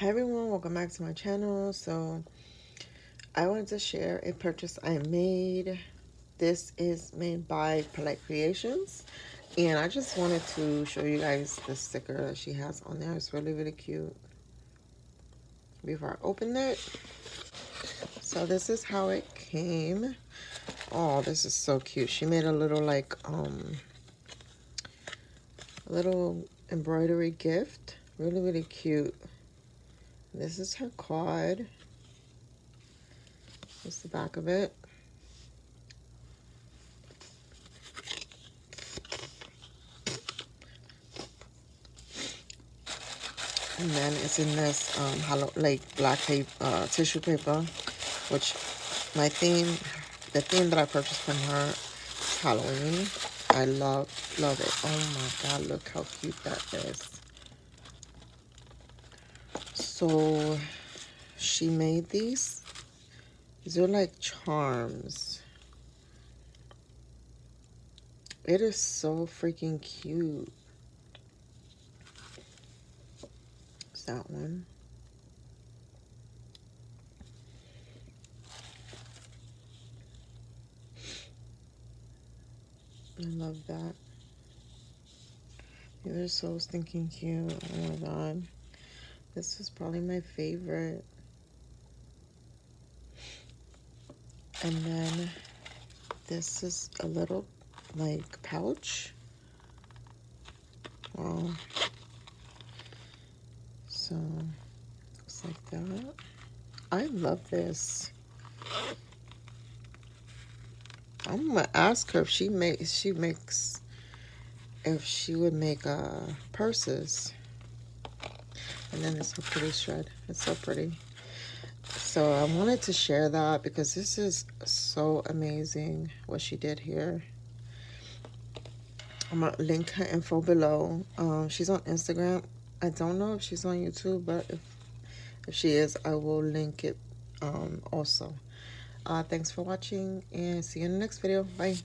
Hi everyone, welcome back to my channel. So I wanted to share a purchase I made. This is made by Polite Creations, and I just wanted to show you guys the sticker that she has on there. It's really cute. Before I open it, so this is how it came. Oh, this is so cute. She made a little like a little embroidery gift. Really cute. This is her card. This is the back of it. And then it's in this like black paper, tissue paper, which my theme, the theme that I purchased from her is Halloween. I love it. Oh my god, look how cute that is. So she made these. These are like charms. It is so freaking cute. It's that one. I love that. They're so stinking cute. Oh my god. This is probably my favorite. And then this is a little like pouch. Wow. So looks like that. I love this. I'm gonna ask her if she would make purses. And then it's a pretty shred. It's so pretty. So I wanted to share that because this is so amazing what she did here. I'm gonna link her info below. She's on Instagram. I don't know if she's on YouTube, but if she is, I will link it also. Thanks for watching and see you in the next video. Bye.